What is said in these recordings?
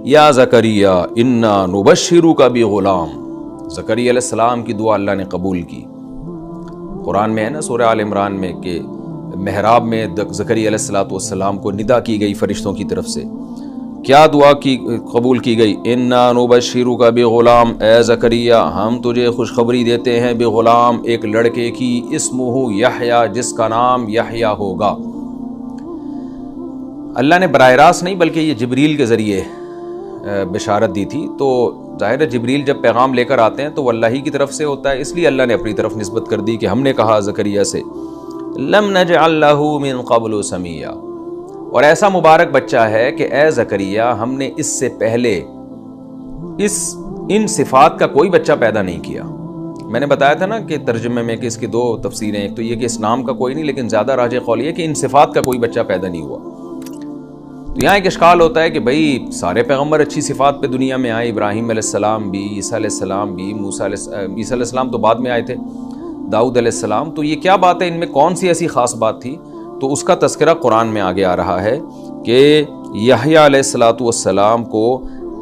یا زکریا انا نبشرک بغلام. زکریا علیہ السلام کی دعا اللہ نے قبول کی. قرآن میں ہے نا سورہ آل عمران میں کہ محراب میں زکریا علیہ السلام کو ندا کی گئی فرشتوں کی طرف سے. کیا دعا کی قبول کی گئی؟ انا نبشرک بغلام، اے زکریا ہم تجھے خوشخبری دیتے ہیں بغلام، ایک لڑکے کی، اسمہ یحییٰ، جس کا نام یحییٰ ہوگا. اللہ نے براہ راست نہیں بلکہ یہ جبریل کے ذریعے بشارت دی تھی. تو ظاہر ہے جبریل جب پیغام لے کر آتے ہیں تو وہ اللہ ہی کی طرف سے ہوتا ہے، اس لیے اللہ نے اپنی طرف نسبت کر دی کہ ہم نے کہا زکریا سے لم نجعل لہ من قبل سمیہ، اور ایسا مبارک بچہ ہے کہ اے زکریا ہم نے اس سے پہلے ان صفات کا کوئی بچہ پیدا نہیں کیا. میں نے بتایا تھا نا کہ ترجمے میں کہ اس کی دو تفسیریں، ایک تو یہ کہ اس نام کا کوئی نہیں، لیکن زیادہ راجح قول یہ کہ ان صفات کا کوئی بچہ پیدا نہیں ہوا. تو یہاں ایک اشکال ہوتا ہے کہ بھئی سارے پیغمبر اچھی صفات پہ دنیا میں آئے، ابراہیم علیہ السلام بھی، عیسیٰ علیہ السلام بھی، عیسیٰ علیہ السلام تو بعد میں آئے تھے، داؤد علیہ السلام. تو یہ کیا بات ہے، ان میں کون سی ایسی خاص بات تھی؟ تو اس کا تذکرہ قرآن میں آگے آ رہا ہے کہ یحییٰ علیہ السلام کو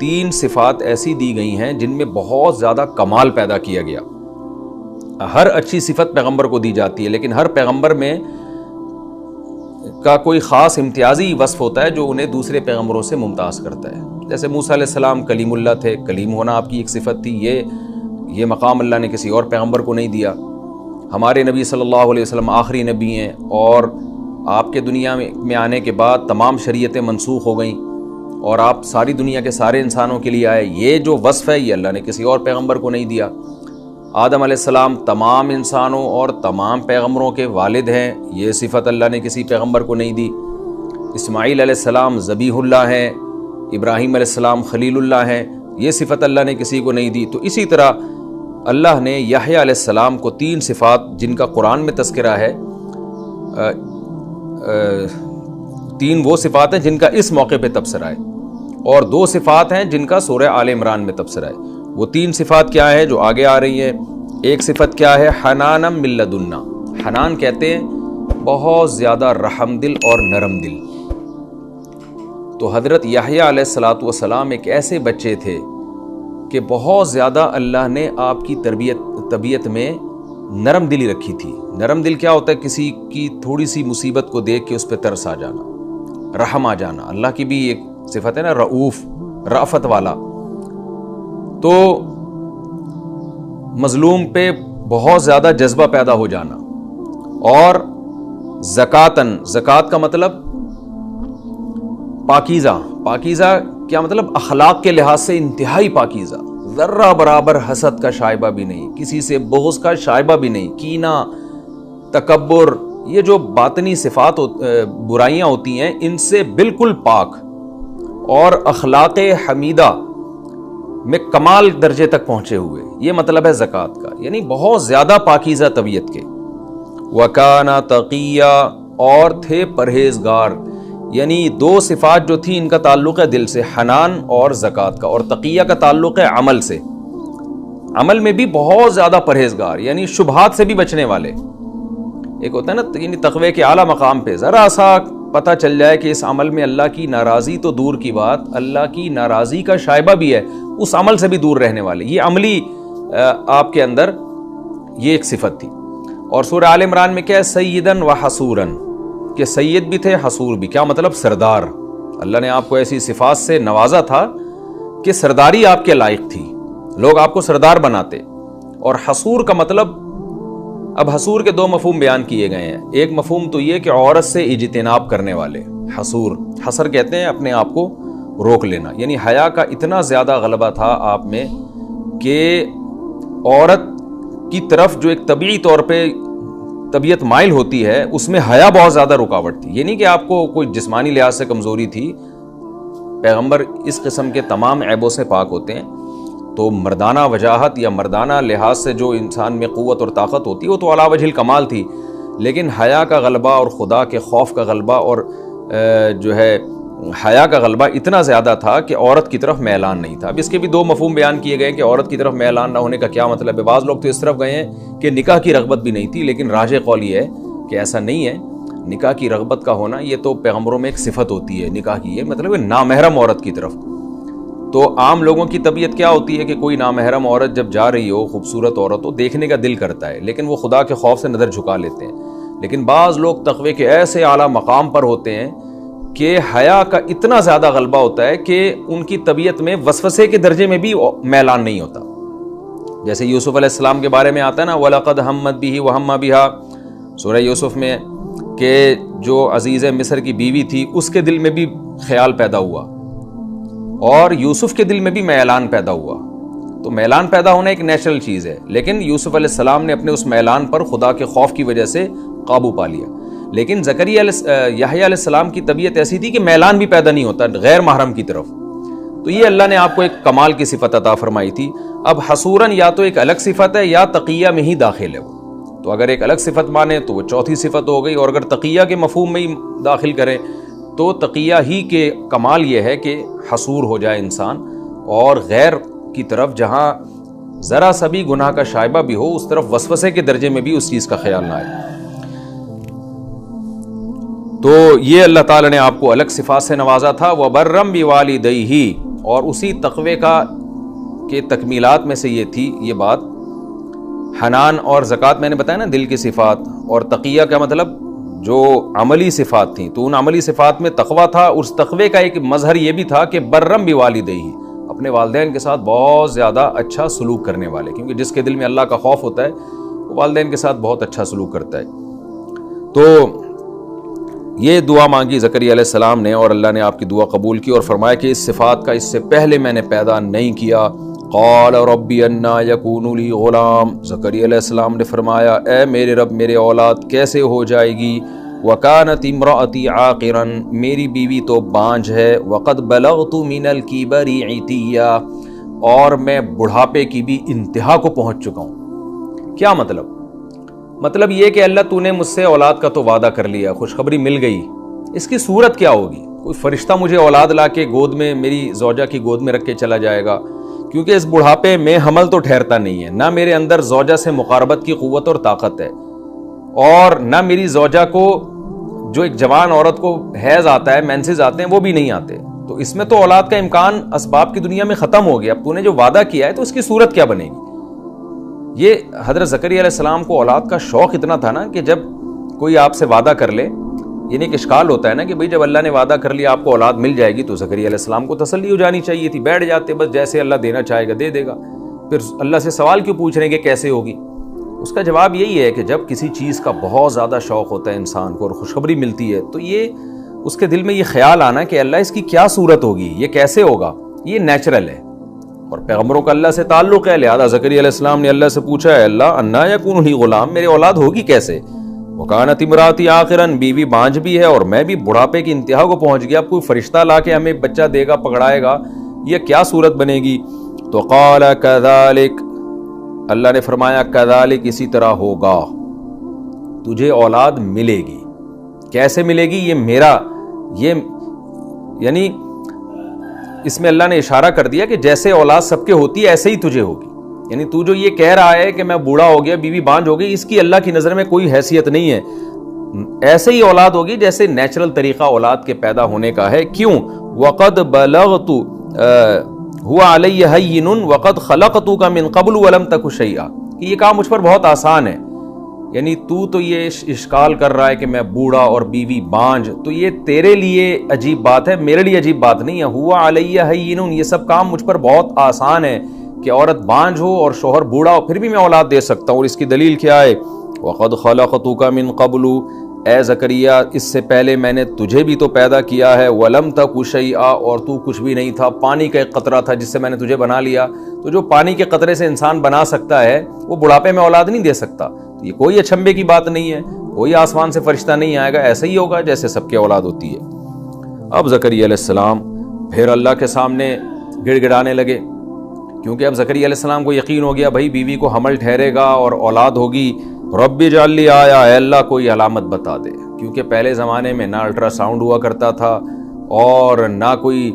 3 صفات ایسی دی گئی ہیں جن میں بہت زیادہ کمال پیدا کیا گیا. ہر اچھی صفت پیغمبر کو دی جاتی ہے، لیکن ہر پیغمبر میں کا کوئی خاص امتیازی وصف ہوتا ہے جو انہیں دوسرے پیغمبروں سے ممتاز کرتا ہے. جیسے موسیٰ علیہ السلام کلیم اللہ تھے، کلیم ہونا آپ کی ایک صفت تھی، یہ مقام اللہ نے کسی اور پیغمبر کو نہیں دیا. ہمارے نبی صلی اللہ علیہ وسلم آخری نبی ہیں، اور آپ کے دنیا میں آنے کے بعد تمام شریعتیں منسوخ ہو گئیں اور آپ ساری دنیا کے سارے انسانوں کے لیے آئے. یہ جو وصف ہے یہ اللہ نے کسی اور پیغمبر کو نہیں دیا. آدم علیہ السلام تمام انسانوں اور تمام پیغمبروں کے والد ہیں، یہ صفت اللہ نے کسی پیغمبر کو نہیں دی. اسماعیل علیہ السلام ذبیح اللہ ہیں، ابراہیم علیہ السلام خلیل اللہ ہیں، یہ صفت اللہ نے کسی کو نہیں دی. تو اسی طرح اللہ نے یحییٰ علیہ السلام کو 3 صفات جن کا قرآن میں تذکرہ ہے، 3 وہ صفات ہیں جن کا اس موقع پہ تبصرہ ہے، اور 2 صفات ہیں جن کا سورہ آل عمران میں تبصرہ ہے. وہ 3 صفات کیا ہیں جو آگے آ رہی ہیں؟ ایک صفت کیا ہے؟ حنانم من لدنا. حنان کہتے ہیں بہت زیادہ رحم دل اور نرم دل. تو حضرت یحییٰ علیہ السلام ایک ایسے بچے تھے کہ بہت زیادہ اللہ نے آپ کی طبیعت میں نرم دلی رکھی تھی. نرم دل کیا ہوتا ہے؟ کسی کی تھوڑی سی مصیبت کو دیکھ کے اس پہ ترس آ جانا، رحم آ جانا. اللہ کی بھی ایک صفت ہے نا، رؤوف، رأفت والا. تو مظلوم پہ بہت زیادہ جذبہ پیدا ہو جانا. اور زکات کا مطلب پاکیزہ. پاکیزہ کیا مطلب؟ اخلاق کے لحاظ سے انتہائی پاکیزہ، ذرہ برابر حسد کا شائبہ بھی نہیں، کسی سے بغض کا شائبہ بھی نہیں، کینہ، تکبر، یہ جو باطنی صفات برائیاں ہوتی ہیں ان سے بالکل پاک، اور اخلاق حمیدہ میں کمال درجے تک پہنچے ہوئے. یہ مطلب ہے زکوٰۃ کا، یعنی بہت زیادہ پاکیزہ طبیعت کے. وَكَانَ تَقِيًّا، اور تھے پرہیزگار. یعنی 2 صفات جو تھیں ان کا تعلق ہے دل سے، حنان اور زکوٰۃ کا، اور تقیہ کا تعلق ہے عمل سے. عمل میں بھی بہت زیادہ پرہیزگار، یعنی شبہات سے بھی بچنے والے. ایک ہوتا ہے نا یعنی تقوی کے اعلیٰ مقام پہ ذرا سا پتہ چل جائے کہ اس عمل میں اللہ کی ناراضی تو دور کی بات، اللہ کی ناراضی کا شائبہ بھی ہے، اس عمل سے بھی دور رہنے والے. یہ عملی آپ کے اندر یہ ایک صفت تھی. اور سورہ آل عمران میں کیا ہے؟ سیدن و حصوراً، کہ سید بھی تھے، حصور بھی. کیا مطلب؟ سردار. اللہ نے آپ کو ایسی صفات سے نوازا تھا کہ سرداری آپ کے لائق تھی، لوگ آپ کو سردار بناتے. اور حصور کا مطلب، اب حصور کے 2 مفہوم بیان کیے گئے ہیں. ایک مفہوم تو یہ کہ عورت سے اجتناب کرنے والے، حصور. حصر کہتے ہیں اپنے آپ کو روک لینا، یعنی حیا کا اتنا زیادہ غلبہ تھا آپ میں کہ عورت کی طرف جو ایک طبیعی طور پہ طبیعت مائل ہوتی ہے اس میں حیا بہت زیادہ رکاوٹ تھی. یہ نہیں کہ آپ کو کوئی جسمانی لحاظ سے کمزوری تھی، پیغمبر اس قسم کے تمام عیبوں سے پاک ہوتے ہیں. تو مردانہ وجاہت یا مردانہ لحاظ سے جو انسان میں قوت اور طاقت ہوتی ہے وہ تو علی وجہ الکمال تھی، لیکن حیا کا غلبہ اور خدا کے خوف کا غلبہ اور جو ہے حیا کا غلبہ اتنا زیادہ تھا کہ عورت کی طرف میلان نہیں تھا. اب اس کے بھی 2 مفہوم بیان کیے گئے کہ عورت کی طرف میلان نہ ہونے کا کیا مطلب ہے. بعض لوگ تو اس طرف گئے ہیں کہ نکاح کی رغبت بھی نہیں تھی، لیکن راجح قول یہ ہے کہ ایسا نہیں ہے. نکاح کی رغبت کا ہونا یہ تو پیغمبروں میں ایک صفت ہوتی ہے نکاح کی، یہ مطلب ہے نامحرم عورت کی طرف. تو عام لوگوں کی طبیعت کیا ہوتی ہے کہ کوئی نامحرم عورت جب جا رہی ہو، خوبصورت عورت ہو، دیکھنے کا دل کرتا ہے، لیکن وہ خدا کے خوف سے نظر جھکا لیتے ہیں۔ لیکن بعض لوگ تقوی کے ایسے اعلیٰ مقام پر ہوتے ہیں کہ حیا کا اتنا زیادہ غلبہ ہوتا ہے کہ ان کی طبیعت میں وسوسے کے درجے میں بھی میلان نہیں ہوتا۔ جیسے یوسف علیہ السلام کے بارے میں آتا ہے نا، وَلَقَدْ هَمَّتْ بِهِ وَهَمَّ بِهَا، سورہ یوسف میں، کہ جو عزیز مصر کی بیوی تھی اس کے دل میں بھی خیال پیدا ہوا اور یوسف کے دل میں بھی میلان پیدا ہوا۔ تو میلان پیدا ہونا ایک نیچرل چیز ہے، لیکن یوسف علیہ السلام نے اپنے اس میلان پر خدا کے خوف کی وجہ سے قابو پا لیا۔ لیکن یحییٰ علیہ السلام کی طبیعت ایسی تھی کہ میلان بھی پیدا نہیں ہوتا غیر محرم کی طرف۔ تو یہ اللہ نے آپ کو ایک کمال کی صفت عطا فرمائی تھی۔ اب حصوراً یا تو ایک الگ صفت ہے یا تقیہ میں ہی داخل ہے وہ، تو اگر ایک الگ صفت مانے تو وہ چوتھی صفت ہو گئی، اور اگر تقیہ کے مفہوم میں ہی داخل کریں تو تقیہ ہی کے کمال یہ ہے کہ حصور ہو جائے انسان، اور غیر کی طرف جہاں ذرا سا بھی گناہ کا شائبہ بھی ہو اس طرف وسوسے کے درجے میں بھی اس چیز کا خیال نہ آئے۔ تو یہ اللہ تعالیٰ نے آپ کو الگ صفات سے نوازا تھا۔ وَبَرًّا بِوَالِدَيْهِ، اور اسی تقوی کا کہ تکمیلات میں سے یہ تھی یہ بات، حنان اور زکوٰۃ میں نے بتایا نا دل کی صفات، اور تقیہ کا مطلب جو عملی صفات تھیں، تو ان عملی صفات میں تقوی تھا۔ اس تقوی کا ایک مظہر یہ بھی تھا کہ برم بوالدیہ، اپنے والدین کے ساتھ بہت زیادہ اچھا سلوک کرنے والے، کیونکہ جس کے دل میں اللہ کا خوف ہوتا ہے وہ والدین کے ساتھ بہت اچھا سلوک کرتا ہے۔ تو یہ دعا مانگی زکریا علیہ السلام نے، اور اللہ نے آپ کی دعا قبول کی اور فرمایا کہ اس صفات کا اس سے پہلے میں نے پیدا نہیں کیا۔ قال ربی انا یکون لی غلام، زکریا علیہ السلام نے فرمایا اے میرے رب میرے اولاد کیسے ہو جائے گی، وکانت امراتی عاقرا، میری بیوی تو بانجھ ہے، وقد بلغت من الکبر عتیا، اور میں بڑھاپے کی بھی انتہا کو پہنچ چکا ہوں۔ کیا مطلب یہ کہ اللہ تو نے مجھ سے اولاد کا تو وعدہ کر لیا، خوشخبری مل گئی، اس کی صورت کیا ہوگی؟ کوئی فرشتہ مجھے اولاد لا کے گود میں میری زوجہ کی گود میں رکھ کے چلا جائے گا؟ کیونکہ اس بڑھاپے میں حمل تو ٹھہرتا نہیں ہے، نہ میرے اندر زوجہ سے مقاربت کی قوت اور طاقت ہے، اور نہ میری زوجہ کو، جو ایک جوان عورت کو حیض آتا ہے، مینسز آتے ہیں، وہ بھی نہیں آتے، تو اس میں تو اولاد کا امکان اسباب کی دنیا میں ختم ہو گیا۔ اب تو نے جو وعدہ کیا ہے تو اس کی صورت کیا بنے گی؟ یہ حضرت زکریا علیہ السلام کو اولاد کا شوق اتنا تھا نا کہ جب کوئی آپ سے وعدہ کر لے، یعنی ایک اشکال ہوتا ہے نا کہ بھئی جب اللہ نے وعدہ کر لیا آپ کو اولاد مل جائے گی، تو زکریا علیہ السلام کو تسلی ہو جانی چاہیے تھی، بیٹھ جاتے بس، جیسے اللہ دینا چاہے گا دے دے گا، پھر اللہ سے سوال کیوں پوچھ رہے ہیں کہ کیسے ہوگی؟ اس کا جواب یہی ہے کہ جب کسی چیز کا بہت زیادہ شوق ہوتا ہے انسان کو اور خوشخبری ملتی ہے، تو یہ اس کے دل میں یہ خیال آنا کہ اللہ اس کی کیا صورت ہوگی، یہ کیسے ہوگا، یہ نیچرل ہے، اور پیغمبروں کا اللہ سے تعلق ہے۔ لہذا زکریا علیہ السلام نے اللہ سے پوچھا ہے اللہ انا یکون لی غلام، میرے اولاد ہوگی کیسے؟ وکانت امراتی عاقرا، بیوی بانجھ بھی ہے اور میں بھی بڑھاپے کی انتہا کو پہنچ گیا، اب کوئی فرشتہ لا کے ہمیں بچہ دے گا، پکڑائے گا، یہ کیا صورت بنے گی؟ تو قال کذالک، اللہ نے فرمایا کذالک، اسی طرح ہوگا، تجھے اولاد ملے گی۔ کیسے ملے گی؟ یہ یعنی اس میں اللہ نے اشارہ کر دیا کہ جیسے اولاد سب کے ہوتی ہے ایسے ہی تجھے ہوگی، یعنی تو جو یہ کہہ رہا ہے کہ میں بوڑھا ہو گیا، بیوی بانجھ ہو گئی، اس کی اللہ کی نظر میں کوئی حیثیت نہیں ہے، ایسے ہی اولاد ہوگی جیسے نیچرل طریقہ اولاد کے پیدا ہونے کا ہے۔ کیوں؟ وقد بلغت هو علی ہین وقد خلقتک من قبل ولم تک شیئا، کہ یہ کام مجھ پر بہت آسان ہے، یعنی تو یہ اشکال کر رہا ہے کہ میں بوڑھا اور بیوی بانجھ، تو یہ تیرے لیے عجیب بات ہے، میرے لیے عجیب بات نہیں ہے۔ ہوا علی ہین، یہ سب کام مجھ پر بہت آسان ہے کہ عورت بانجھ ہو اور شوہر بوڑھا ہو پھر بھی میں اولاد دے سکتا ہوں، اور اس کی دلیل کیا ہے؟ وقد خلقتک من قبل، اے زکریا اس سے پہلے میں نے تجھے بھی تو پیدا کیا ہے، ولم تک شیئا، اور تو کچھ بھی نہیں تھا، پانی کا ایک قطرہ تھا جس سے میں نے تجھے بنا لیا۔ تو جو پانی کے قطرے سے انسان بنا سکتا ہے وہ بڑھاپے میں اولاد نہیں دے سکتا، تو یہ کوئی اچھمبے کی بات نہیں ہے، کوئی آسمان سے فرشتہ نہیں آئے گا، ایسا ہی ہوگا جیسے سب کے اولاد ہوتی ہے۔ اب زکریا علیہ السلام پھر اللہ کے سامنے گڑ گڑانے لگے، کیونکہ اب زکریا علیہ السلام کو یقین ہو گیا بھائی بیوی کو حمل ٹھہرے گا اور اولاد ہوگی۔ رب اجعل لی آیا، اے اللہ کوئی علامت بتا دے، کیونکہ پہلے زمانے میں نہ الٹرا ساؤنڈ ہوا کرتا تھا اور نہ کوئی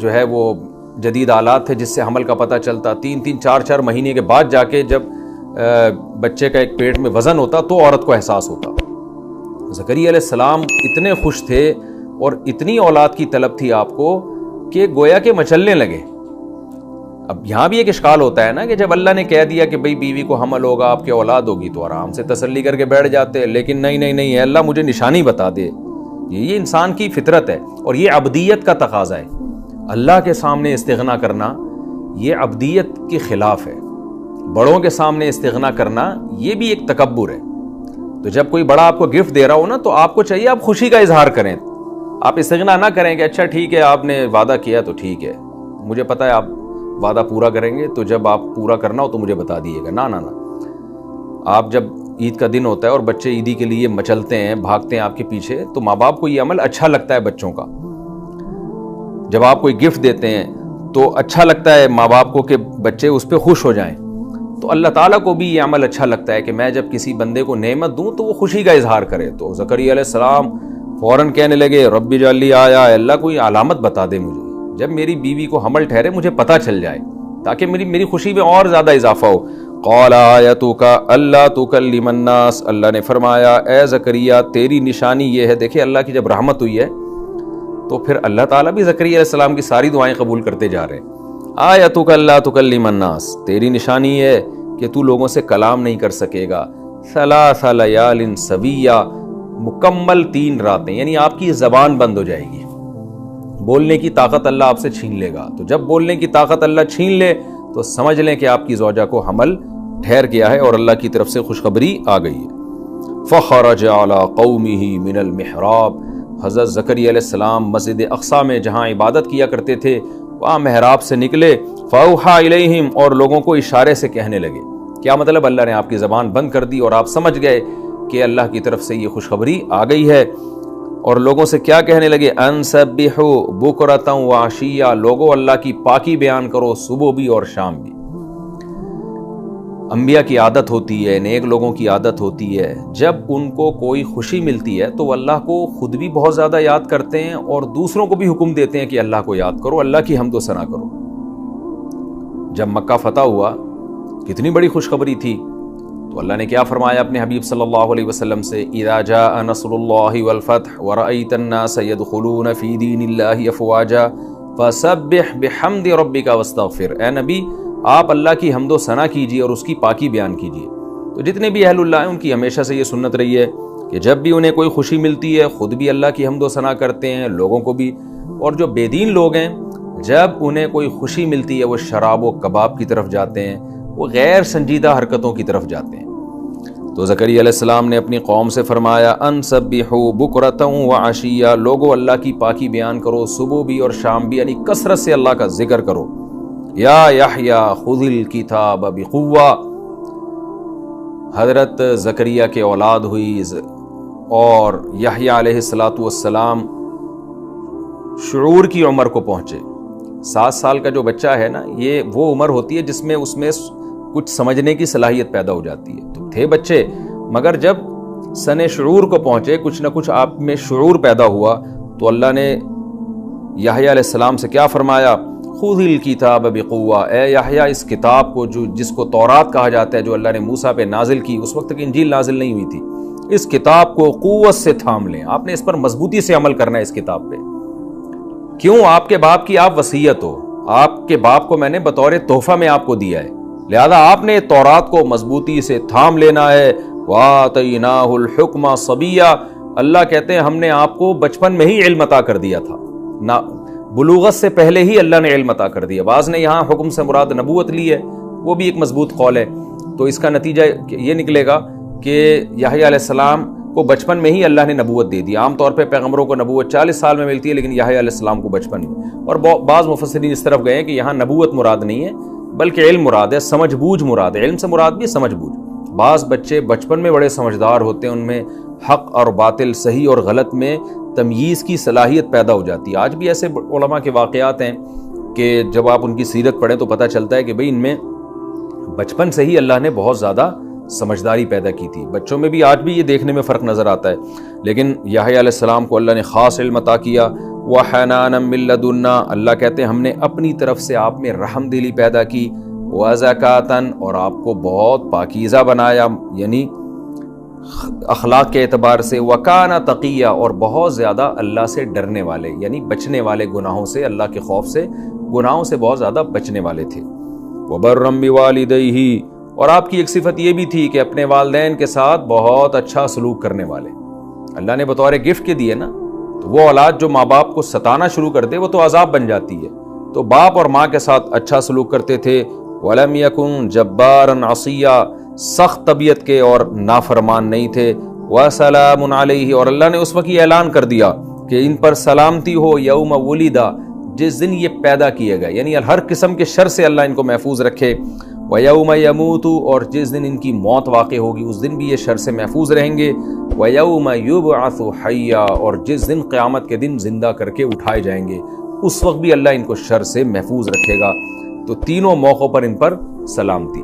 جو ہے وہ جدید آلات تھے جس سے حمل کا پتہ چلتا، 3 4 مہینے کے بعد جا کے جب بچے کا ایک پیٹ میں وزن ہوتا تو عورت کو احساس ہوتا۔ زکریا علیہ السلام اتنے خوش تھے اور اتنی اولاد کی طلب تھی آپ کو کہ گویا کہ مچلنے لگے اب یہاں بھی ایک اشکال ہوتا ہے نا کہ جب اللہ نے کہہ دیا کہ بھئی بیوی کو حمل ہوگا، آپ کی اولاد ہوگی، تو آرام سے تسلی کر کے بیٹھ جاتے، لیکن نہیں ہے اللہ مجھے نشانی بتا دے. یہ انسان کی فطرت ہے اور یہ عبدیت کا تقاضا ہے. اللہ کے سامنے استغنا کرنا یہ عبدیت کے خلاف ہے. بڑوں کے سامنے استغنا کرنا یہ بھی ایک تکبر ہے. تو جب کوئی بڑا آپ کو گفٹ دے رہا ہو نا تو آپ کو چاہیے آپ خوشی کا اظہار کریں. آپ استغنا نہ کریں کہ اچھا ٹھیک ہے آپ نے وعدہ کیا تو ٹھیک ہے، مجھے پتہ ہے آپ وعدہ پورا کریں گے، تو جب آپ پورا کرنا ہو تو مجھے بتا دیجیے گا. نہ آپ جب عید کا دن ہوتا ہے اور بچے عیدی کے لیے مچلتے ہیں، بھاگتے ہیں آپ کے پیچھے، تو ماں باپ کو یہ عمل اچھا لگتا ہے بچوں کا. جب آپ کوئی گفٹ دیتے ہیں تو اچھا لگتا ہے ماں باپ کو کہ بچے اس پہ خوش ہو جائیں. تو اللہ تعالیٰ کو بھی یہ عمل اچھا لگتا ہے کہ میں جب کسی بندے کو نعمت دوں تو وہ خوشی کا اظہار کرے. تو زکریا علیہ السلام فوراً کہنے لگے رب اجعل لی آیا، اللہ کوئی علامت بتا دے مجھے، جب میری بیوی کو حمل ٹھہرے مجھے پتہ چل جائے تاکہ میری خوشی میں اور زیادہ اضافہ ہو. قال آیتک اللہ تکلم الناس، اللہ نے فرمایا اے زکریا تیری نشانی یہ ہے. دیکھیں اللہ کی جب رحمت ہوئی ہے تو پھر اللہ تعالیٰ بھی زکریا علیہ السلام کی ساری دعائیں قبول کرتے جا رہے ہیں. آیتک اللہ تکلم الناس، تیری نشانی ہے کہ تو لوگوں سے کلام نہیں کر سکے گا. ثلاث لیال سویہ، مکمل 3 راتیں، یعنی آپ کی زبان بند ہو جائے گی، بولنے کی طاقت اللہ آپ سے چھین لے گا. تو جب بولنے کی طاقت اللہ چھین لے تو سمجھ لیں کہ آپ کی زوجہ کو حمل ٹھہر گیا ہے اور اللہ کی طرف سے خوشخبری آ گئی ہے. فخرج علی قومہ من المحراب، حضرت زکریا علیہ السلام مسجد اقصی میں جہاں عبادت کیا کرتے تھے وہاں محراب سے نکلے. فاوحی الیہم، اور لوگوں کو اشارے سے کہنے لگے. کیا مطلب؟ اللہ نے آپ کی زبان بند کر دی اور آپ سمجھ گئے کہ اللہ کی طرف سے یہ خوشخبری آ گئی ہے. اور لوگوں سے کیا کہنے لگے؟ ان سبحوا بکرۃ وعشیہ، لوگوں اللہ کی پاکی بیان کرو صبح بھی اور شام بھی. انبیاء کی عادت ہوتی ہے، نیک لوگوں کی عادت ہوتی ہے، جب ان کو کوئی خوشی ملتی ہے تو وہ اللہ کو خود بھی بہت زیادہ یاد کرتے ہیں اور دوسروں کو بھی حکم دیتے ہیں کہ اللہ کو یاد کرو، اللہ کی حمد و ثنا کرو. جب مکہ فتح ہوا کتنی بڑی خوشخبری تھی، تو اللہ نے کیا فرمایا اپنے حبیب صلی اللہ علیہ وسلم سے؟ اذا جاء نصر اللہ والفتح ورأیت الناس يدخلون فی دین اللہ افواجا فسبح بحمد ربک واستغفر. اے نبی آپ اللہ کی حمد و ثنا کیجیے اور اس کی پاکی بیان کیجیے. تو جتنے بھی اہل اللہ ہیں ان کی ہمیشہ سے یہ سنت رہی ہے کہ جب بھی انہیں کوئی خوشی ملتی ہے خود بھی اللہ کی حمد و ثنا کرتے ہیں، لوگوں کو بھی. اور جو بے دین لوگ ہیں جب انہیں کوئی خوشی ملتی ہے وہ شراب و کباب کی طرف جاتے ہیں، وہ غیر سنجیدہ حرکتوں کی طرف جاتے ہیں. تو زکریا علیہ السلام نے اپنی قوم سے فرمایا ان سبحوا بکرۃ وعشیہ، لوگوں اللہ کی پاکی بیان کرو صبح بھی اور شام بھی، یعنی کثرت سے اللہ کا ذکر کرو. یا یحییٰ خذ الکتاب بقوہ، حضرت زکریا کے اولاد ہوئی اور یحییٰ علیہ السلام شعور کی عمر کو پہنچے. 7 سال کا جو بچہ ہے نا، یہ وہ عمر ہوتی ہے جس میں اس میں کچھ سمجھنے کی صلاحیت پیدا ہو جاتی ہے. تو تھے بچے، مگر جب سن شعور کو پہنچے، کچھ نہ کچھ آپ میں شعور پیدا ہوا، تو اللہ نے یحییٰ علیہ السلام سے کیا فرمایا؟ خذ الکتاب بقوہ، اے یحییٰ اس کتاب کو جس کو تورات کہا جاتا ہے، جو اللہ نے موسیٰ پہ نازل کی، اس وقت تک انجیل نازل نہیں ہوئی تھی، اس کتاب کو قوت سے تھام لیں. آپ نے اس پر مضبوطی سے عمل کرنا ہے اس کتاب پہ. کیوں؟ آپ کے باپ کی آپ وصیت ہو، آپ کے باپ کو میں نے بطور تحفہ میں آپ کو دیا ہے، لہذا آپ نے تورات کو مضبوطی سے تھام لینا ہے. وَآتَيْنَاهُ الْحُكْمَ صَبِيًّا، اللہ کہتے ہیں ہم نے آپ کو بچپن میں ہی علم عطا کر دیا تھا، نہ بلوغت سے پہلے ہی اللہ نے علم عطا کر دیا. بعض نے یہاں حکم سے مراد نبوت لی ہے، وہ بھی ایک مضبوط قول ہے. تو اس کا نتیجہ یہ نکلے گا کہ یحییٰ علیہ السلام کو بچپن میں ہی اللہ نے نبوت دے دی. عام طور پہ پیغمبروں کو نبوت 40 سال میں ملتی ہے، لیکن یحییٰ علیہ السلام کو بچپن میں. اور بعض مفسرین اس طرف گئے ہیں کہ یہاں نبوت مراد نہیں ہے بلکہ علم مراد ہے، سمجھ بوجھ مراد ہے. علم سے مراد بھی سمجھ بوجھ. بعض بچے بچپن میں بڑے سمجھدار ہوتے ہیں، ان میں حق اور باطل، صحیح اور غلط میں تمییز کی صلاحیت پیدا ہو جاتی ہے. آج بھی ایسے علماء کے واقعات ہیں کہ جب آپ ان کی سیرت پڑھیں تو پتہ چلتا ہے کہ بھئی ان میں بچپن سے ہی اللہ نے بہت زیادہ سمجھداری پیدا کی تھی. بچوں میں بھی آج بھی یہ دیکھنے میں فرق نظر آتا ہے، لیکن یحییٰ علیہ السلام کو اللہ نے خاص علم عطا کیا. وَحَنَانًا مِن لَدُنَّا، اللہ کہتے ہیں ہم نے اپنی طرف سے آپ میں رحم دلی پیدا کی. وَزَكَاةً، اور آپ کو بہت پاکیزہ بنایا، یعنی اخلاق کے اعتبار سے. وَكَانَ تَقِيًّا، اور بہت زیادہ اللہ سے ڈرنے والے، یعنی بچنے والے گناہوں سے، اللہ کے خوف سے، گناہوں سے بہت زیادہ بچنے والے تھے. وبرم بوالدیہ، اور آپ کی ایک صفت یہ بھی تھی کہ اپنے والدین کے ساتھ بہت اچھا سلوک کرنے والے۔ اللہ نے بطور گفٹ کے دیے نا، تو وہ اولاد جو ماں باپ کو ستانا شروع کر دے وہ تو عذاب بن جاتی ہے، تو باپ اور ماں کے ساتھ اچھا سلوک کرتے تھے۔ وَلَمْ يَكُنْ جَبَّارًا عَصِيًّا، سخت طبیعت کے اور نافرمان نہیں تھے۔ وَسَلَامٌ عَلَيْهِ، اور اللہ نے اس وقت یہ اعلان کر دیا کہ ان پر سلامتی ہو یوم وُلِدَ، جس دن یہ پیدا کیے گئے، یعنی ہر قسم کے شر سے اللہ ان کو محفوظ رکھے۔ وَيَوْمَ يَمُوتُ، اور جس دن ان کی موت واقع ہوگی اس دن بھی یہ شر سے محفوظ رہیں گے۔ وَيَوْمَ يُبْعَثُ حَيًّا، اور جس دن قیامت کے دن زندہ کر کے اٹھائے جائیں گے اس وقت بھی اللہ ان کو شر سے محفوظ رکھے گا۔ تو تینوں موقعوں پر ان پر سلامتی۔